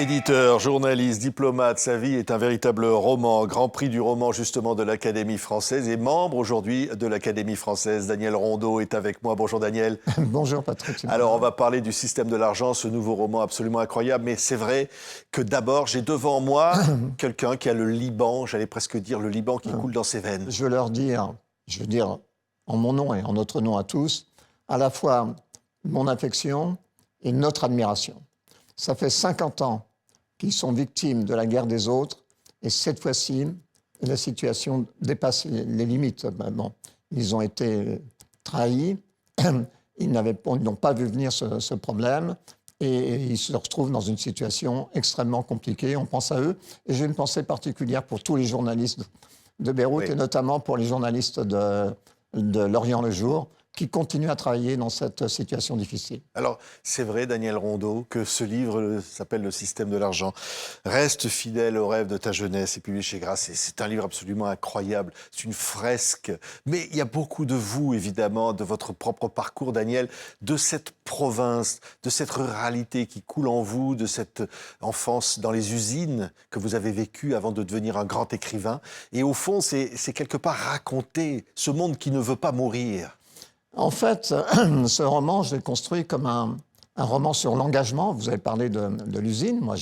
Éditeur, journaliste, diplomate, sa vie est un véritable roman, grand prix du roman justement de l'Académie française et membre aujourd'hui de l'Académie française. Daniel Rondeau est avec moi. Bonjour Daniel. Bonjour Patrick. Alors on va parler du système de l'argent, ce nouveau roman absolument incroyable, mais c'est vrai que d'abord j'ai devant moi quelqu'un qui a le Liban, j'allais presque dire le Liban qui coule dans ses veines. Je veux dire en mon nom et en notre nom à tous, à la fois mon affection et notre admiration. Ça fait 50 ans qu'ils sont victimes de la guerre des autres et cette fois-ci, la situation dépasse les limites. Bon, ils ont été trahis, ils n'ont pas vu venir ce problème et ils se retrouvent dans une situation extrêmement compliquée. On pense à eux et j'ai une pensée particulière pour tous les journalistes de Beyrouth et notamment pour les journalistes de L'Orient le Jour qui continuent à travailler dans cette situation difficile. Alors, c'est vrai, Daniel Rondeau, que ce livre s'appelle « Le système de l'argent ». Reste fidèle aux rêves de ta jeunesse et publié chez Grasset. C'est un livre absolument incroyable. C'est une fresque. Mais il y a beaucoup de vous, évidemment, de votre propre parcours, Daniel, de cette province, de cette ruralité qui coule en vous, de cette enfance dans les usines que vous avez vécue avant de devenir un grand écrivain. Et au fond, c'est quelque part raconter ce monde qui ne veut pas mourir. En fait, ce roman, je l'ai construit comme un roman sur l'engagement. Vous avez parlé de l'usine. Moi,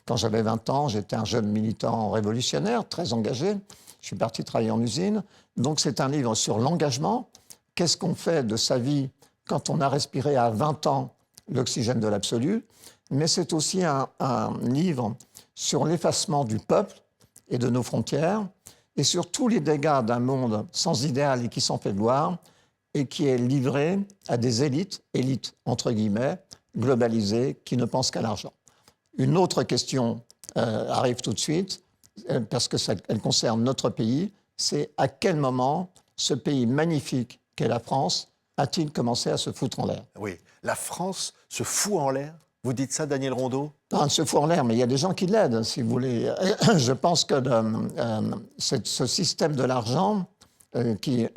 quand j'avais 20 ans, j'étais un jeune militant révolutionnaire, très engagé. Je suis parti travailler en usine. Donc, c'est un livre sur l'engagement. Qu'est-ce qu'on fait de sa vie quand on a respiré à 20 ans l'oxygène de l'absolu? Mais c'est aussi un livre sur l'effacement du peuple et de nos frontières et sur tous les dégâts d'un monde sans idéal et qui s'en fait gloire, et qui est livré à des élites entre guillemets, globalisées, qui ne pensent qu'à l'argent. Une autre question arrive tout de suite, parce qu'elle concerne notre pays, c'est à quel moment ce pays magnifique qu'est la France a-t-il commencé à se foutre en l'air? Oui, la France se fout en l'air. Vous dites ça, Daniel Rondeau? Non, elle se fout en l'air, mais il y a des gens qui l'aident, si vous voulez. Je pense que ce système de l'argent qui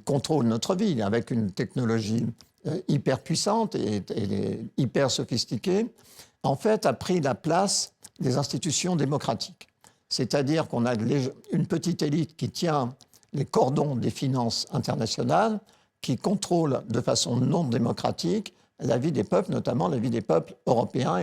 contrôle notre vie avec une technologie hyper puissante et hyper sophistiquée, en fait, a pris la place des institutions démocratiques. C'est-à-dire qu'on a une petite élite qui tient les cordons des finances internationales, qui contrôle de façon non démocratique la vie des peuples, notamment la vie des peuples européens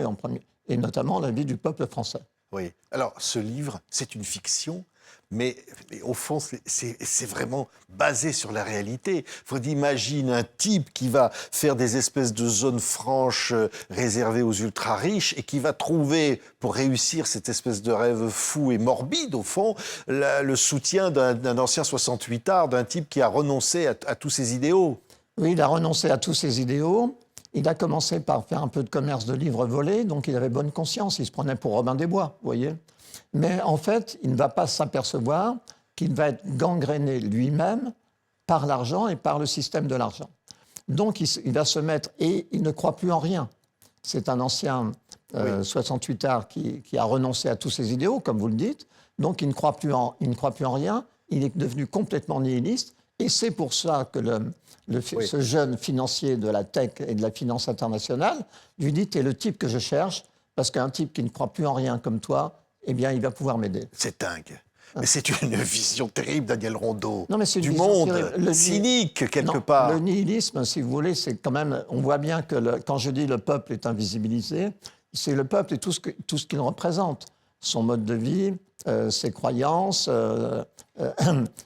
et notamment la vie du peuple français. Oui. Alors, ce livre, c'est une fiction, mais au fond, c'est vraiment basé sur la réalité. Faut imaginer un type qui va faire des espèces de zones franches réservées aux ultra-riches et qui va trouver, pour réussir cette espèce de rêve fou et morbide, au fond, le soutien d'un ancien 68ard, d'un type qui a renoncé à tous ses idéaux. Oui, il a renoncé à tous ses idéaux. Il a commencé par faire un peu de commerce de livres volés, donc il avait bonne conscience, il se prenait pour Robin des Bois, vous voyez. Mais en fait, il ne va pas s'apercevoir qu'il va être gangréné lui-même par l'argent et par le système de l'argent. Donc il va se mettre, et il ne croit plus en rien. C'est un ancien 68ard qui a renoncé à tous ses idéaux, comme vous le dites, donc il ne croit plus en rien, il est devenu complètement nihiliste. Et c'est pour ça que ce jeune financier de la tech et de la finance internationale lui dit « T'es le type que je cherche, parce qu'un type qui ne croit plus en rien comme toi, eh bien, il va pouvoir m'aider. » C'est dingue. Mais c'est une vision terrible, Daniel Rondeau, non, mais c'est du monde, cynique, quelque part. Le nihilisme, si vous voulez, c'est quand même... On voit bien que quand je dis le peuple est invisibilisé, c'est le peuple et tout ce qu'il représente. Son mode de vie, ses croyances,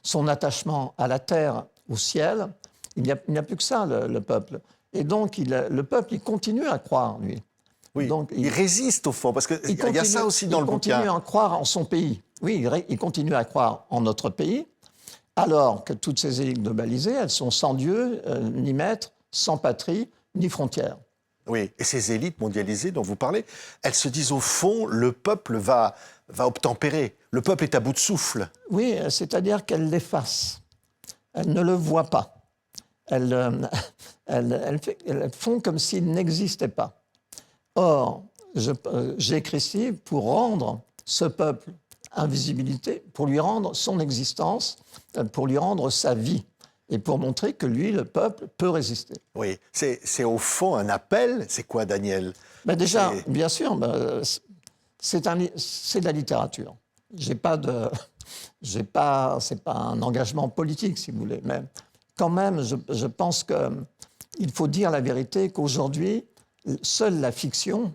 son attachement à la terre, au ciel. Il n'y a plus que ça, le peuple. Et donc, le peuple, il continue à croire, lui. Oui, donc, il résiste au fond, parce qu'il y a ça aussi dans le bouquin. Il continue à croire en son pays. Oui, il continue à croire en notre pays, alors que toutes ces élites globalisées, elles sont sans Dieu, ni maître, sans patrie, ni frontières. Oui, et ces élites mondialisées dont vous parlez, elles se disent au fond, le peuple va obtempérer. Le peuple est à bout de souffle. Oui, c'est-à-dire qu'elles l'effacent. Elles ne le voient pas. Elles font comme s'il n'existait pas. Or, j'ai écrit ce livre pour rendre ce peuple invisibilité, pour lui rendre son existence, pour lui rendre sa vie. et pour montrer que lui, le peuple, peut résister. Oui, c'est au fond un appel. C'est quoi, Daniel? Ben déjà, bien sûr, c'est de la littérature. C'est pas un engagement politique, si vous voulez, mais quand même, je pense qu'il faut dire la vérité qu'aujourd'hui, seule la fiction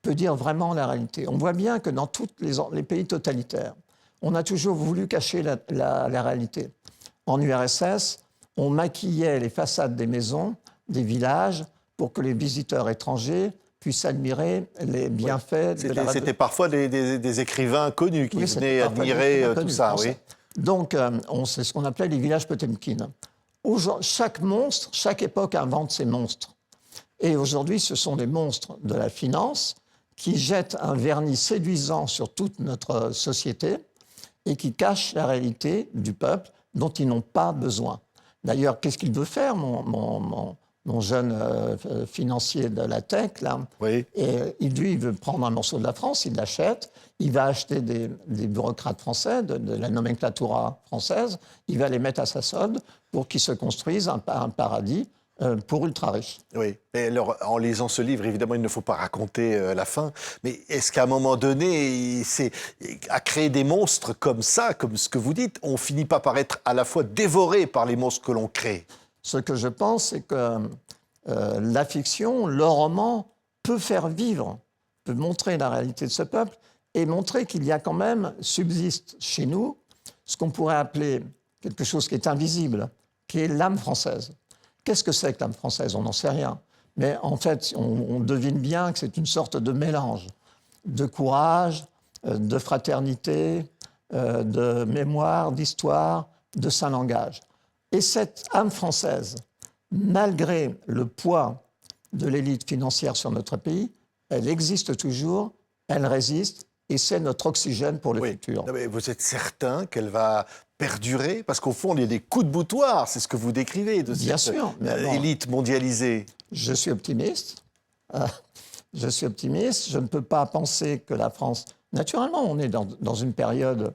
peut dire vraiment la réalité. On voit bien que dans tous les pays totalitaires, on a toujours voulu cacher la réalité. En URSS, on maquillait les façades des maisons, des villages, pour que les visiteurs étrangers puissent admirer les bienfaits de la... C'était parfois des écrivains connus qui venaient admirer tout ça, oui. Donc, c'est ce qu'on appelait les villages Potemkin. Chaque monstre, chaque époque invente ses monstres. Et aujourd'hui, ce sont des monstres de la finance qui jettent un vernis séduisant sur toute notre société et qui cachent la réalité du peuple dont ils n'ont pas besoin. D'ailleurs, qu'est-ce qu'il veut faire, mon jeune financier de la tech, là? Oui. Et lui, il veut prendre un morceau de la France, il l'achète, il va acheter des bureaucrates français, de la nomenclatura française, il va les mettre à sa solde pour qu'ils se construisent un paradis pour ultra-riches. Oui, et alors, en lisant ce livre, évidemment, il ne faut pas raconter la fin, mais est-ce qu'à un moment donné, à créer des monstres comme ça, comme ce que vous dites, on finit pas par être à la fois dévoré par les monstres que l'on crée? Ce que je pense, c'est que la fiction, le roman, peut faire vivre, peut montrer la réalité de ce peuple et montrer qu'il y a quand même, subsiste chez nous, ce qu'on pourrait appeler quelque chose qui est invisible, qui est l'âme française. Qu'est-ce que c'est que l'âme française? On n'en sait rien. Mais en fait, on devine bien que c'est une sorte de mélange de courage, de fraternité, de mémoire, d'histoire, de saint langage. Et cette âme française, malgré le poids de l'élite financière sur notre pays, elle existe toujours, elle résiste, et c'est notre oxygène pour le futur. Non, mais vous êtes certain qu'elle va perdurer? Parce qu'au fond, il y a des coups de boutoir, c'est ce que vous décrivez de cette élite mondialisée. Je suis optimiste. Je suis optimiste. Je ne peux pas penser que la France... Naturellement, on est dans une période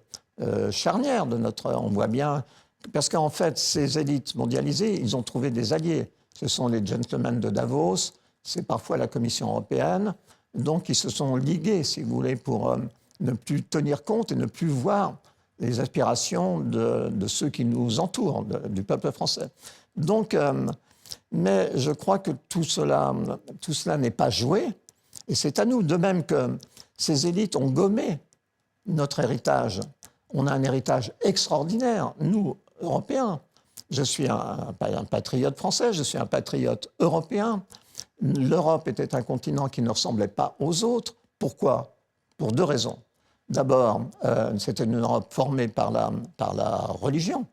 charnière de notre... On voit bien... Parce qu'en fait, ces élites mondialisées, ils ont trouvé des alliés. Ce sont les gentlemen de Davos, c'est parfois la Commission européenne. Donc, ils se sont ligués, si vous voulez, pour ne plus tenir compte et ne plus voir les aspirations de ceux qui nous entourent, du peuple français. Donc, mais je crois que tout cela n'est pas joué. Et c'est à nous, de même que ces élites ont gommé notre héritage. On a un héritage extraordinaire, nous, Européens. Je suis un patriote français, je suis un patriote européen. L'Europe était un continent qui ne ressemblait pas aux autres. Pourquoi? Pour deux raisons. D'abord, c'était une Europe formée par la religion.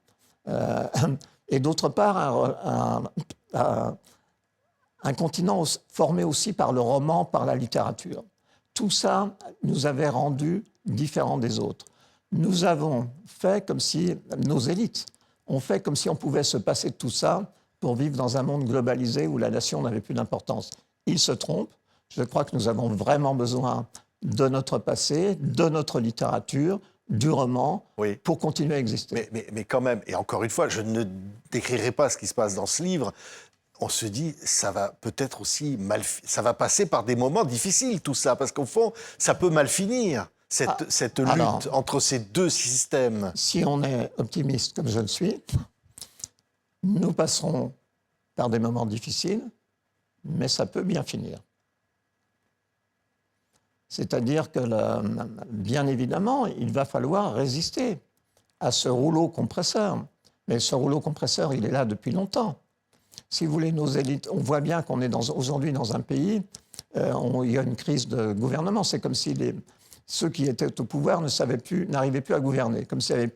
Et d'autre part, un continent formé aussi par le roman, par la littérature. Tout ça nous avait rendus différents des autres. Nous avons fait comme si, nos élites ont fait comme si on pouvait se passer de tout ça pour vivre dans un monde globalisé où la nation n'avait plus d'importance. Ils se trompent. Je crois que nous avons vraiment besoin de notre passé, de notre littérature, du roman, pour continuer à exister. Mais quand même, et encore une fois, je ne décrirai pas ce qui se passe dans ce livre, on se dit, ça va peut-être aussi ça va passer par des moments difficiles, tout ça, parce qu'au fond, ça peut mal finir, cette lutte entre ces deux systèmes. Si on est optimiste comme je le suis, nous passerons par des moments difficiles, mais ça peut bien finir. C'est-à-dire que, bien évidemment, il va falloir résister à ce rouleau compresseur. Mais ce rouleau compresseur, il est là depuis longtemps. Si vous voulez, nos élites, on voit bien qu'on est aujourd'hui dans un pays, il y a une crise de gouvernement. C'est comme si ceux qui étaient au pouvoir n'arrivaient plus à gouverner, comme s'ils avaient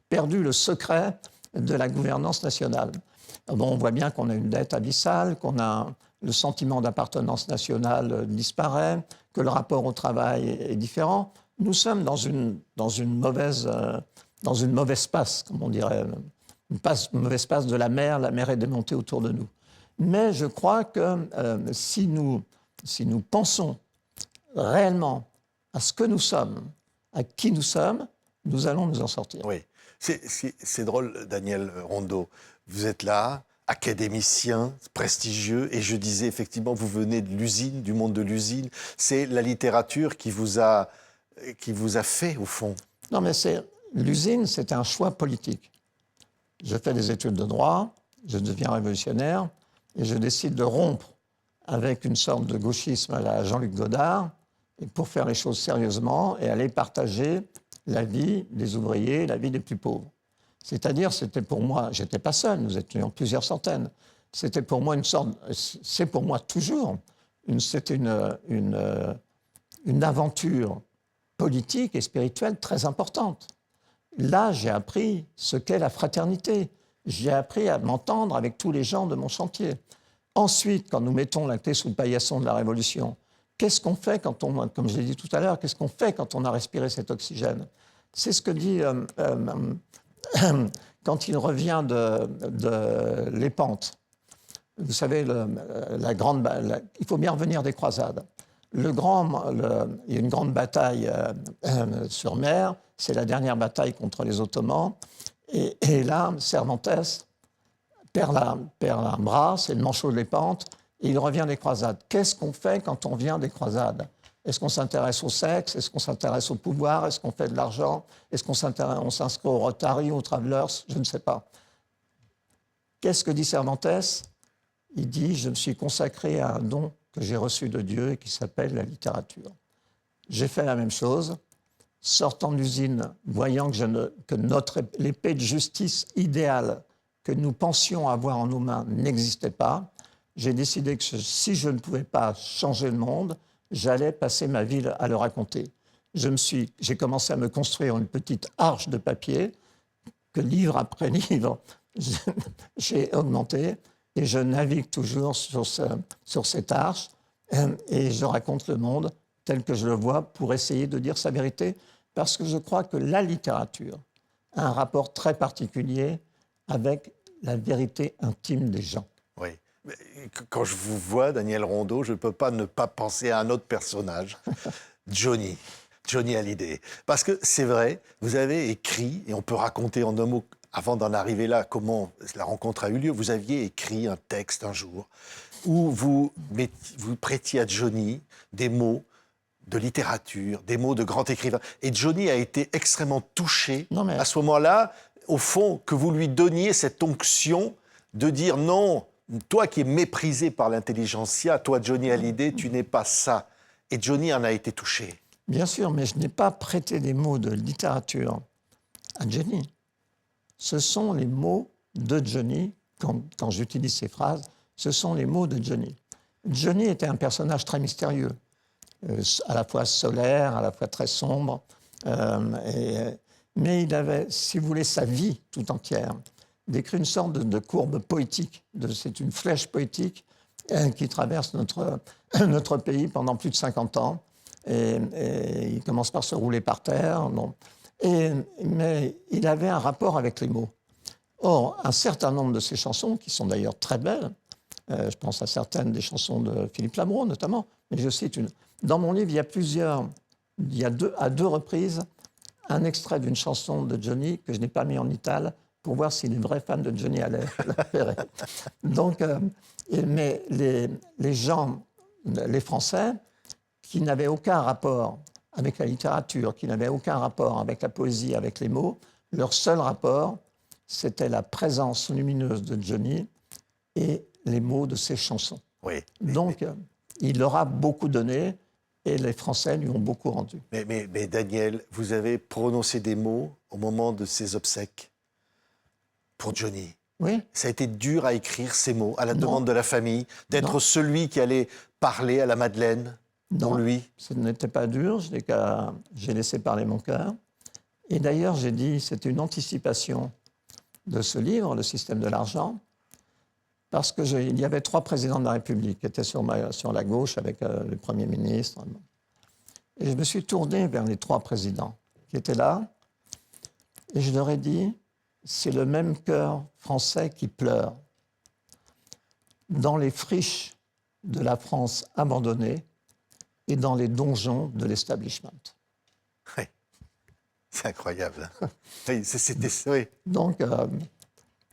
perdu le secret de la gouvernance nationale. Bon, on voit bien qu'on a une dette abyssale, qu'on a le sentiment d'appartenance nationale disparaît, que le rapport au travail est différent. Nous sommes dans une mauvaise passe, comme on dirait, une mauvaise passe de la mer est démontée autour de nous. Mais je crois que si nous pensons réellement à ce que nous sommes, à qui nous sommes, nous allons nous en sortir. Oui, c'est drôle, Daniel Rondeau. Vous êtes là, académicien, prestigieux, et je disais effectivement, vous venez de l'usine, du monde de l'usine. C'est la littérature qui vous a fait, au fond. Non, mais l'usine, c'était un choix politique. Je fais des études de droit, je deviens révolutionnaire, et je décide de rompre avec une sorte de gauchisme à la Jean-Luc Godard, et pour faire les choses sérieusement et aller partager la vie des ouvriers, la vie des plus pauvres. C'est-à-dire, c'était pour moi, j'étais pas seul, nous étions plusieurs centaines. C'était pour moi une sorte, c'est pour moi toujours, c'était une aventure politique et spirituelle très importante. Là, j'ai appris ce qu'est la fraternité. J'ai appris à m'entendre avec tous les gens de mon chantier. Ensuite, quand nous mettons la clé sous le paillasson de la Révolution, qu'est-ce qu'on fait quand on, comme je l'ai dit tout à l'heure, qu'est-ce qu'on fait quand on a respiré cet oxygène? C'est ce que dit quand il revient de Lépante. Vous savez, il faut bien revenir des croisades. Il y a une grande bataille sur mer, c'est la dernière bataille contre les Ottomans, et là, Cervantes perd un bras, c'est le manchot de Lépante, et il revient des croisades. Qu'est-ce qu'on fait quand on vient des croisades? Est-ce qu'on s'intéresse au sexe? Est-ce qu'on s'intéresse au pouvoir? Est-ce qu'on fait de l'argent? Est-ce qu'on s'inscrit au Rotary, aux Travelers? Je ne sais pas. Qu'est-ce que dit Cervantes? Il dit « Je me suis consacré à un don que j'ai reçu de Dieu et qui s'appelle la littérature. » J'ai fait la même chose. Sortant de l'usine, voyant que l'épée de justice idéale que nous pensions avoir en nos mains n'existait pas, j'ai décidé que si je ne pouvais pas changer le monde, j'allais passer ma vie à le raconter. J'ai commencé à me construire une petite arche de papier que livre après livre, j'ai augmenté et je navigue toujours sur cette arche et je raconte le monde tel que je le vois pour essayer de dire sa vérité parce que je crois que la littérature a un rapport très particulier avec la vérité intime des gens. Oui. Mais quand je vous vois, Daniel Rondeau, je ne peux pas ne pas penser à un autre personnage, Johnny Hallyday. Parce que c'est vrai, vous avez écrit, et on peut raconter en un mot, avant d'en arriver là, comment la rencontre a eu lieu, vous aviez écrit un texte un jour où vous prêtiez à Johnny des mots de littérature, des mots de grand écrivain. Et Johnny a été extrêmement touché à ce moment-là, au fond, que vous lui donniez cette onction de dire non, toi qui es méprisé par l'intelligentsia, toi Johnny Hallyday, tu n'es pas ça. Et Johnny en a été touché. Bien sûr, mais je n'ai pas prêté des mots de littérature à Johnny. Ce sont les mots de Johnny, quand j'utilise ces phrases, ce sont les mots de Johnny. Johnny était un personnage très mystérieux, à la fois solaire, à la fois très sombre, mais il avait, si vous voulez, sa vie tout entière décrit une sorte de courbe poétique. C'est une flèche poétique qui traverse notre pays pendant plus de 50 ans. Et il commence par se rouler par terre. Bon. Mais il avait un rapport avec les mots. Or, un certain nombre de ses chansons, qui sont d'ailleurs très belles, je pense à certaines des chansons de Philippe Labro notamment, mais je cite une. Dans mon livre, il y a à deux reprises un extrait d'une chanson de Johnny que je n'ai pas mis en ital pour voir si les vrais fans de Johnny allaient la faire. Donc, mais les gens, les Français, qui n'avaient aucun rapport avec la littérature, qui n'avaient aucun rapport avec la poésie, avec les mots, leur seul rapport, c'était la présence lumineuse de Johnny et les mots de ses chansons. Oui. Donc, il leur a beaucoup donné et les Français lui ont beaucoup rendu. Mais Daniel, vous avez prononcé des mots au moment de ses obsèques pour Johnny. Oui. Ça a été dur à écrire ces mots, à la demande de la famille, d'être celui qui allait parler à la Madeleine pour lui. Ce n'était pas dur, j'ai laissé parler mon cœur. Et d'ailleurs, j'ai dit, c'était une anticipation de ce livre, Le système de l'argent, parce qu'il y avait 3 présidents de la République qui étaient sur la gauche avec le Premier ministre. Et je me suis tourné vers les 3 présidents qui étaient là, et je leur ai dit, c'est le même cœur français qui pleure. Dans les friches de la France abandonnée et dans les donjons de l'establishment. Oui, c'est incroyable. Oui, c'était... Oui. Donc,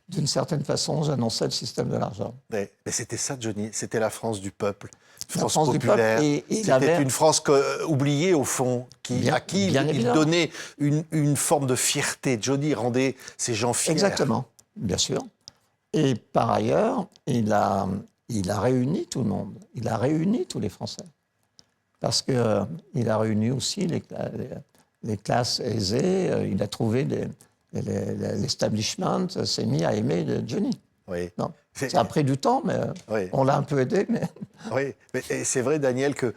d'une certaine façon, j'annonçais le système de l'argent. Mais c'était ça, Johnny. C'était la France du peuple. La France France du peuple, populaire. et il C'était avait- une France oubliée, au fond, à qui bien il évidemment. donnait une forme de fierté. Johnny rendait ces gens fiers. Exactement, bien sûr. Et par ailleurs, il a réuni tout le monde. Il a réuni tous les Français. Parce qu'il a réuni aussi les classes aisées. Il a trouvé l'establishment s'est mis à aimer Johnny. Oui. Non. Ça a pris du temps, mais Oui. on l'a un peu aidé. Mais... Oui, mais c'est vrai, Daniel, que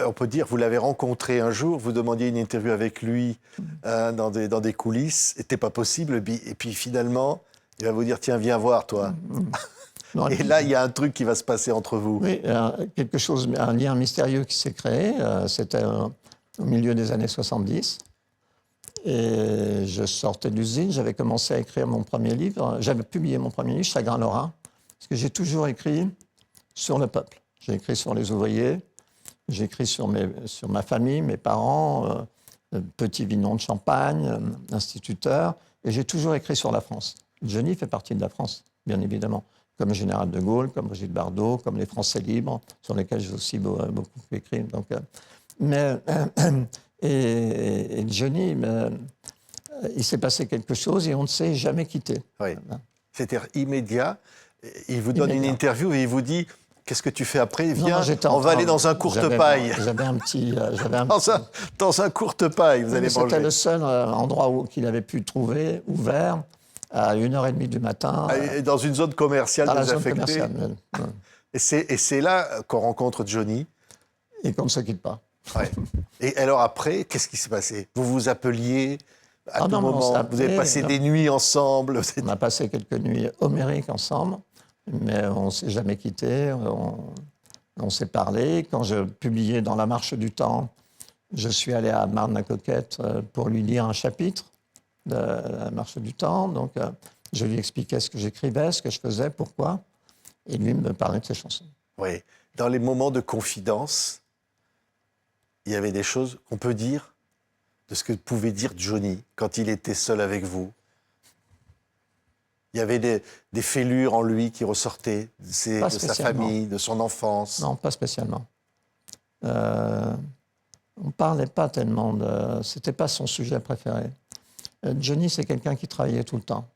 on peut dire, vous l'avez rencontré un jour, vous demandiez une interview avec lui dans des coulisses, c'était pas possible, et puis finalement, il va vous dire, tiens, viens voir, toi. Non, Et là, il y a un truc qui va se passer entre vous. Oui, un lien mystérieux qui s'est créé. C'était au milieu des années 70. Et je sortais de l'usine, j'avais commencé à écrire mon premier livre. J'avais publié mon premier livre, Chagrin Lorrain, parce que j'ai toujours écrit sur le peuple. J'ai écrit sur les ouvriers, j'ai écrit sur ma famille, mes parents, petit vigneron de Champagne, instituteur, et j'ai toujours écrit sur la France. Johnny fait partie de la France, bien évidemment, comme le général de Gaulle, comme Brigitte Bardot, comme les Français libres, sur lesquels j'ai aussi beaucoup écrit. Donc, et Johnny, il s'est passé quelque chose et on ne s'est jamais quitté. Oui. C'était immédiat. Il vous donne une interview et il vous dit, qu'est-ce que tu fais après? Viens, on va aller dans un courte paille. J'avais un petit... Dans un courte paille, vous allez manger. C'était le seul endroit qu'il avait pu trouver ouvert à 1h30 du matin. Dans une zone commerciale désaffectée. Et c'est là qu'on rencontre Johnny. Et qu'on ne se quitte pas. Ouais. Et alors après, qu'est-ce qui s'est passé? Vous vous appeliez à tout moment, vous avez passé des nuits ensemble. On a passé quelques nuits homériques ensemble, mais on ne s'est jamais quittés, on s'est parlé. Quand je publiais dans La Marche du Temps, je suis allé à Marne-la-Coquette pour lui lire un chapitre de La Marche du Temps. Donc, je lui expliquais ce que j'écrivais, ce que je faisais, pourquoi. Et lui me parlait de ses chansons. Oui. Dans les moments de confidence, il y avait des choses qu'on peut dire de ce que pouvait dire Johnny quand il était seul avec vous. Il y avait des fêlures en lui qui ressortaient de sa famille, de son enfance. Non, pas spécialement. On ne parlait pas tellement de... C'était pas son sujet préféré. Johnny, c'est quelqu'un qui travaillait tout le temps.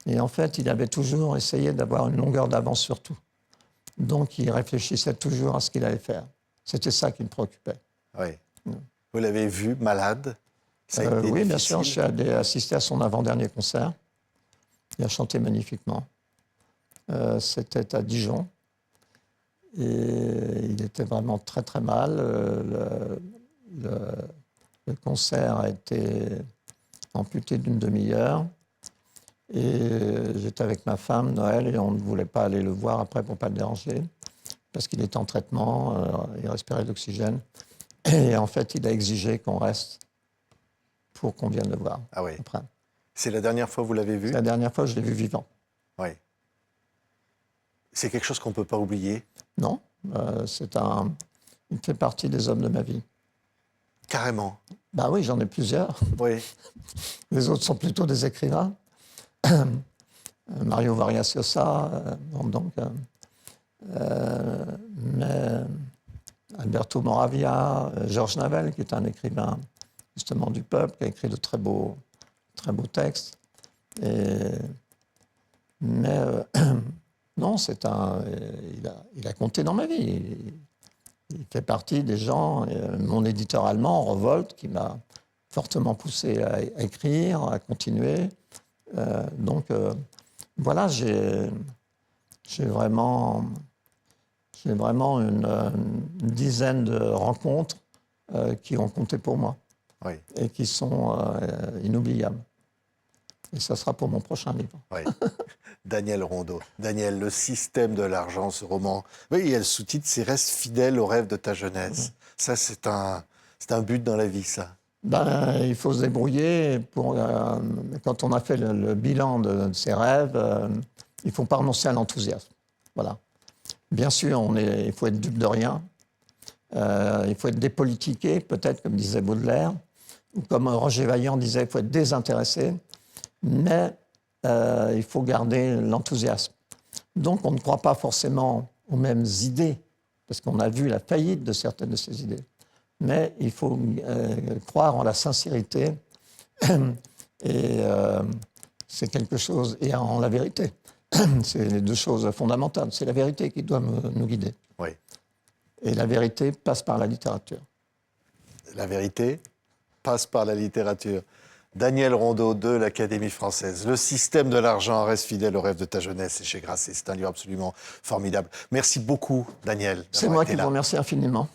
Et en fait, il avait toujours essayé d'avoir une longueur d'avance sur tout. Donc, il réfléchissait toujours à ce qu'il allait faire. C'était ça qui le préoccupait. Oui. Vous l'avez vu malade? Ça a été oui, difficile. bien sûr. Je suis allé assister à son avant-dernier concert. Il a chanté magnifiquement. C'était à Dijon. Et il était vraiment très, très mal. Le concert a été amputé d'une demi-heure. Et j'étais avec ma femme, Noël, et on ne voulait pas aller le voir après pour ne pas le déranger, parce qu'il était en traitement, il respirait de l'oxygène. Et en fait, il a exigé qu'on reste pour qu'on vienne le voir. Ah oui. Après. C'est la dernière fois que vous l'avez vu? C'est la dernière fois que je l'ai vu vivant. Oui. C'est quelque chose qu'on ne peut pas oublier? Non, il fait partie des hommes de ma vie. Carrément? Bah oui, j'en ai plusieurs. Oui. Les autres sont plutôt des écrivains. Mario Vargas Llosa, mais Alberto Moravia, Georges Navel, qui est un écrivain justement du peuple, qui a écrit de très beaux textes. Mais non, il a compté dans ma vie. Il fait partie des gens, mon éditeur allemand, Revolt, qui m'a fortement poussé à écrire, à continuer. Voilà, j'ai vraiment une dizaine de rencontres qui ont compté pour moi. Oui. Et qui sont inoubliables. Et ça sera pour mon prochain livre. Oui. Daniel Rondeau. Daniel, le système de l'argent, ce roman. Oui, il y a le sous-titre, c'est « Reste fidèle au rêve de ta jeunesse ». Ça, c'est un but dans la vie, ça. Il faut se débrouiller. Quand on a fait le bilan de ses rêves, il ne faut pas renoncer à l'enthousiasme. Voilà. Bien sûr, il faut être dupe de rien. Il faut être dépolitiqué, peut-être, comme disait Baudelaire. Ou comme Roger Vaillant disait, il faut être désintéressé. Mais il faut garder l'enthousiasme. Donc, on ne croit pas forcément aux mêmes idées, parce qu'on a vu la faillite de certaines de ces idées. Mais il faut croire en la sincérité et c'est quelque chose, et en la vérité. C'est les deux choses fondamentales. C'est la vérité qui doit nous guider. Oui. Et la vérité passe par la littérature. La vérité passe par la littérature. Daniel Rondeau de l'Académie française. Le système de l'argent reste fidèle au rêve de ta jeunesse, et chez Grasset. C'est un livre absolument formidable. Merci beaucoup, Daniel. C'est moi qui vous remercie infiniment.